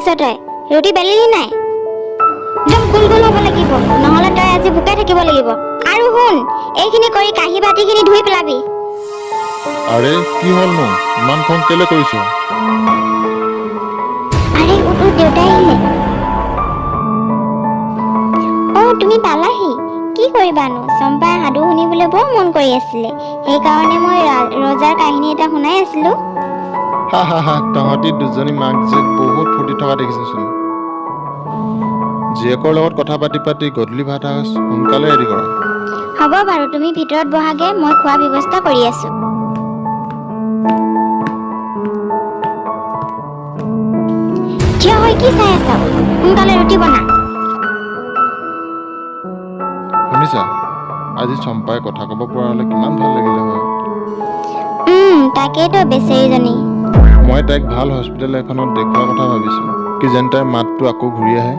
আছ তই? ৰুটি বেলিলি নাই? একদম গোল গোল হ'ব লাগিব, নহ'লে তই আজি ভোকে থাকিব লাগিব। আৰু শুন, এইখিনি কৰি কাঁহী বাতিখিনি ধুই পেলাবি। আৰে কি হ'লনো? ইমান খং কেলে কৰিছ? আৰে তোৰ দেউতাই আহিলে। তুমি পালাহি। কি কৰিবানো, চম্পাই সাধু শুনিবলৈ বৰ মন কৰি আছিলে, সেইকাৰণে মই ৰজাৰ কাহিনী এটা শুনাই আছিলো। হা হা হা, তহঁতি দুজনী মাক জীয়েক বহুত ফূৰ্তি থকা দেখিছোচোন। জীয়েকৰ লগত কথা পাতি পাতি গধূলি ভাত সাজ সোনকালে ৰেডি কৰা। হ'ব বাৰু, তুমি ভিতৰত বহাগে, মই খোৱা ব্যৱস্থা কৰি আছো। থিয় হৈ কি চাই আছ? সোনকালে ৰুটি বনা। শুনিছা, আজি চম্পাই কথা ক'ব পৰা হ'লে কিমান ভাল লাগিলে হয়। তাকেইতো বেচেৰীজনী। মই তাইক ভাল হস্পিটেল এখনত দেখুওৱাৰ কথা ভাবিছো, কি যেন তাইৰ মাতটো আকৌ ঘূৰি আহে।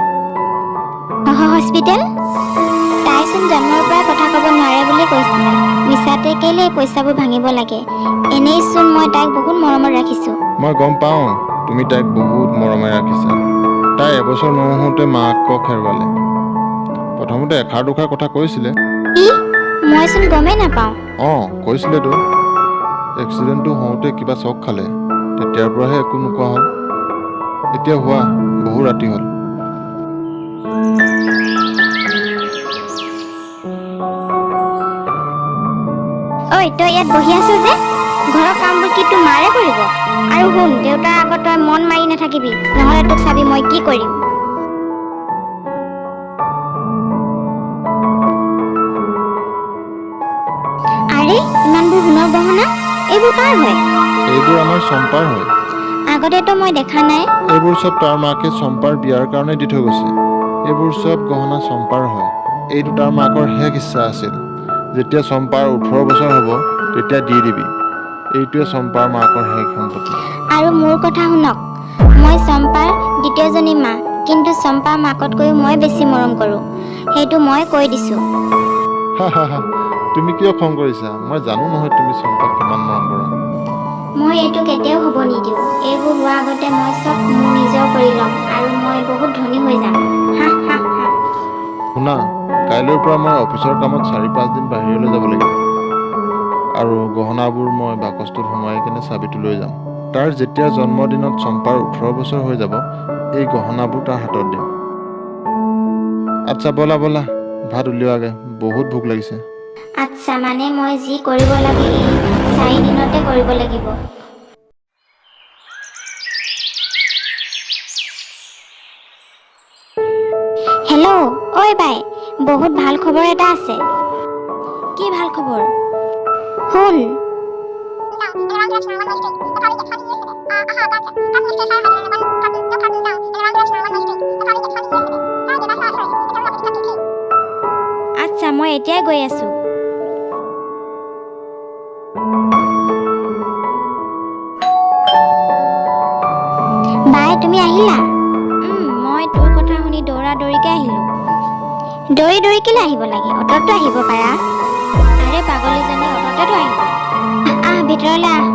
হস্পিটেল? তাইচোন জন্মৰ পৰা কথা ক'ব নোৱাৰে বুলি কৈছিলে। মিছাতে কেলে পইচাবোৰ ভাঙিব লাগে? এনেইচোন মই তাইক বহুত মৰমত ৰাখিছো। মই গম পাওঁ তুমি তাইক বহুত মৰমে ৰাখিছা। তাই এবছৰ নহওঁতে মাকক হেৰুৱালে। প্ৰথমতে এষাৰ দুষাৰ কথা কৈছিলে। মইচোন গমেই নাপাওঁ। কৈছিলেতো। এক্সিডেণ্টটো হওঁতে কিবা চক খালে, তেতিয়াৰ পৰাহে একো নোকোৱা হ'ল। এতিয়া হোৱা বহু ৰাতি হ'ল। ঐ, তই ইয়াত বহি আছ যে? ঘৰৰ কামবোৰ কি তোৰ মাৰে কৰিব? আৰু শুন, দেউতাৰ আগত তই মন মাৰি নাথাকিবি, নহ'লে তোক চাবি মই কি কৰিম। আৰে, ইমানবোৰ সোণৰ গহনা, এইবোৰ কাৰ হয়? এইবোৰ আমাৰ চম্পাৰ হয়। আগতেতো মই দেখা নাই। এইবোৰ চব তাৰ মাকে চম্পাৰ বিয়াৰ কাৰণে দি থৈ গৈছে। এইবোৰ চব গহনা চম্পাৰ হয়। এইটো তাৰ মাকৰ শেষ ইচ্ছা আছিল। যেতিয়া চম্পাৰ 18 বছৰ হ'ব, তেতিয়া দি দিবি। এইটোৱে চম্পাৰ মাকৰ শেষ সম্পত্তি। আৰু মোৰ কথা শুনক, মই চম্পাৰ দ্বিতীয়জনী মা, কিন্তু চম্পা মাকতকৈও মই বেছি মৰম কৰোঁ। সেইটো মই কৈ দিছোঁ। হা হা হা, তুমি কিয় খং কৰিছা? মই জানো নহয় তুমি চম্পাক কিমান মৰম কৰা। মই এইটো কেতিয়াও হ'ব নিদিওঁ। এইবোৰ হোৱাৰ আগতে মই চব মোৰ নিজৰ কৰি ল'ম, আৰু মই বহুত ধনী হৈ যাম। হা হা হা। শুনা, কাইলৈৰ পৰা মই অফিচৰ কামত 4-5 দিন বাহিৰলৈ যাব লাগিব। আৰু গহনাবোৰ মই বাকচটোত সোমোৱাই কিনে চাবিটো লৈ যাম। তাৰ যেতিয়া জন্মদিনত চম্পাৰ 18 বছৰ হৈ যাব, এই গহনাবোৰ তাৰ হাতত দিম। আচ্ছা ব'লা ব'লা, ভাত উলিওৱাগে, বহুত ভোক লাগিছে। আচ্ছা, মানে মই যি কৰিব লাগে এই 4 দিনতে কৰিব লাগিব। হেল্ল', ঐ বাই, বহুত ভাল খবৰ এটা আছে। কি ভাল খবৰ? শুন। আচ্ছা, মই এতিয়াই গৈ আছো। বাই, তুমি আহিলা? মই তোৰ কথা শুনি দৌৰা দৌৰিকে আহিলো। দৌৰি দৌৰি কেলে আহিব লাগে? অটতো আহিব পাৰা। আৰে পাগলীজনী, অটতেতো আহিব। আহ ভিতৰলৈ আহ।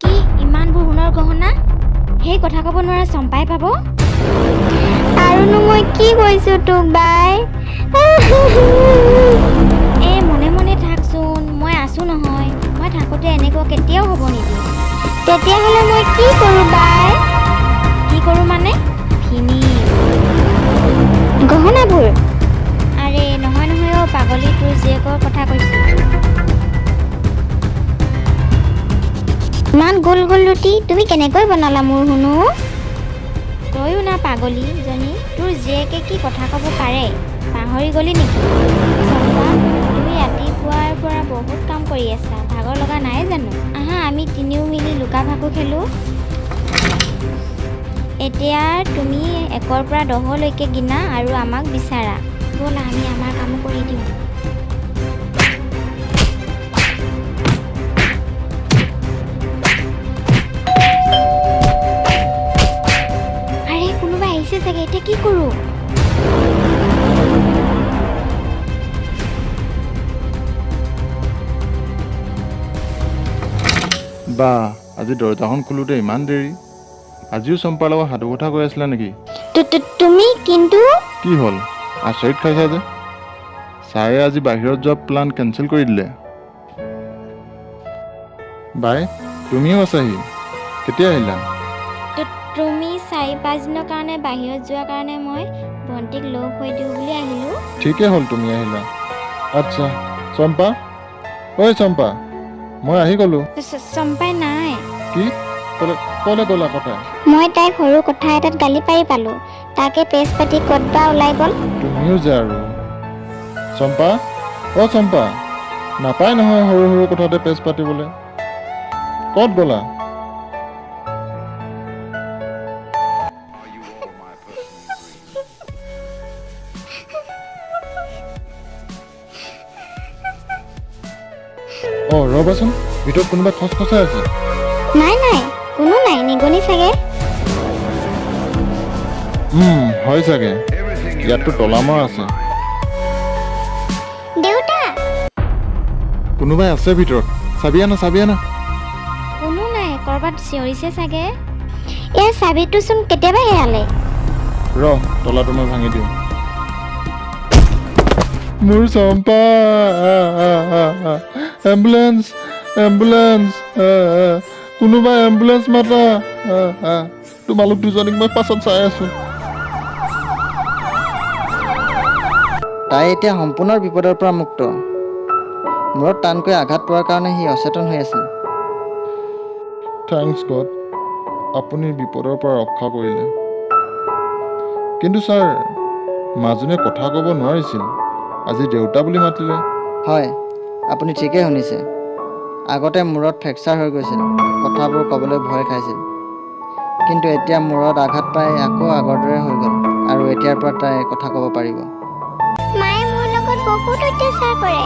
কি ইমানবোৰ সোণৰ গহনা? সেই কথা ক'ব নোৱাৰা চম্পাই পাব? আৰুনো মই কি কৈছো তোক বাই? মনে মনে থাকচোন, মই আছো নহয়। মই থাকোঁতে এনেকুৱা কেতিয়াও হ'ব নিদিওঁ। তেতিয়াহ'লে মই কি কৰোঁ বাই? কি কৰোঁ মানে? গহনাবোৰ? আৰে নহয় নহয় অ' পাগলী, তোৰ জীয়েকৰ কথা কৈছোঁ। ইমান গোল গোল ৰুটি তুমি কেনেকৈ বনালা মোৰ শুনো? তয়ো না পাগলীজনী, তোৰ জীয়েকে কি কথা ক'ব পাৰে? পাহৰি গলি নেকি? চম্পা, তুমি ৰাতিপুৱাৰ পৰা বহুত কাম কৰি আছা, ভাগৰ লগা নাই জানো? আহা, আমি তিনিও মিলি লুকা ভাকু খেলোঁ। এতিয়া তুমি 1ৰ পৰা 10লৈকে গিনা আৰু আমাক বিচাৰা। ব'লা, আমি আমাৰ কামো কৰি দিওঁ। আৰে কোনোবা আহিছে চাগে, এতিয়া কি কৰোঁ? বা আজি দৰ্জাখন খোলোতে ইমান দেৰি। আজিও চম্পাৰ লগত সাধু কথা কৈ আছিলা নেকি? তুমি কিন্তু কি হ'ল, আচৰিত খাইছা যে? ছাৰে আজি বাহিৰত যোৱা প্লান কেঞ্চেল কৰি দিলে। বাই, তুমিও আছাহি। কেতিয়া আহিলা? তুমি 4-5 দিনৰ কাৰণে বাহিৰত যোৱাৰ কাৰণে মই ভণ্টিক লগ হৈ দিওঁ বুলি আহিলোঁ। ঠিকেই হ'ল তুমি আহিলা। আচ্ছা, চম্পা, ঐ চম্পা, মই আহি গ'লোঁ। চম্পাই নাই। কি ক'লে গ'লা কথা? মই তাইক সৰু কথা এটাত গালি পাৰি পালোঁ। তাকে পেজ পাতি ক'ত বা ওলাই গ'ল। তুমিও যে আৰু। চম্পা, অ' চম্পা, নাপায় নহয় সৰু সৰু কথাতে পেজ পাতিবলৈ। ক'ত গ'লা? অ' ৰ'বাচোন, ভিতৰত কোনোবা খচখচাই আছে। নাই কোনো নাই, নিগনি চাগে। হয় চাগে। ইয়াততো তলামৰ আছে। দেউতা! কোনোবাই আছে ভিতৰত। চাবি আনা। কোনো নাই, ক'ৰবাত চিঞৰিছে চাগে। ইয়াৰ চাবিটোচোন কেতিয়াবা হেৰালে। তলাটো মই ভাঙি দিওঁ। মোৰ চম্পা! এম্বুলেন্স! কোনোবা এম্বুলেন্স মাতা! তোমালোক দুজনীক মই পাছত চাই আছো। তাই এতিয়া সম্পূৰ্ণ বিপদৰ পৰা মুক্ত। মূৰত টানকৈ আঘাত পোৱাৰ কাৰণে সি অচেতন হৈ আছে। থেংকছ গড, আপুনি বিপদৰ পৰা ৰক্ষা কৰিলে। কিন্তু ছাৰ, মাজনীয়ে কথা ক'ব নোৱাৰিছিল। আজি দেউতা বুলি মাতিলে। হয়, আপুনি ঠিকেই শুনিছে। আগতে মূৰত ফ্ৰেকচাৰ হৈ গৈছিল, কথাবোৰ ক'বলৈ ভয় খাইছিল। কিন্তু এতিয়া মূৰত আঘাত পাই আকৌ আগৰ দৰে হৈ গ'ল, আৰু এতিয়াৰ পৰা তাই কথা ক'ব পাৰিব। মায়ে মোৰ লগত বহুত অত্যাচাৰ কৰে।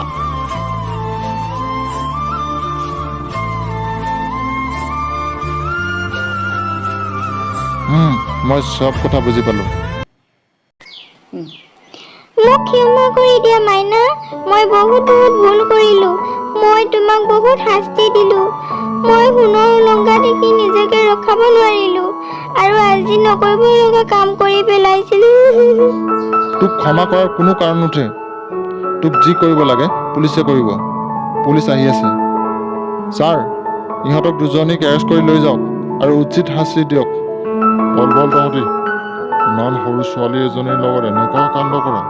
মই চব কথা বুজি পালোঁ। মোক ক্ষমা কৰি দিয়া মাইনা। মই বহুত ভুল কৰিলোঁ। মই তোমাক বহুত শাস্তি দিলোঁ। মই সোণৰ উলংঘা দেখি নিজকে ৰখাব নোৱাৰিলোঁ, আৰু আজি নকৰিব লগা কাম কৰি পেলাইছিলোঁ। তোক ক্ষমা কৰাৰ কোনো কাৰণ নুঠে। তোক যি কৰিব লাগে পুলিচে কৰিব। পুলিচ আহি আছে। ছাৰ, ইহঁতক দুজনীক এৰেষ্ট কৰি লৈ যাওক আৰু উচিত শাস্তি দিয়ক। বল তহঁতি, ইমান সৰু ছোৱালী এজনীৰ লগত এনেকুৱা কাণ্ড কৰা।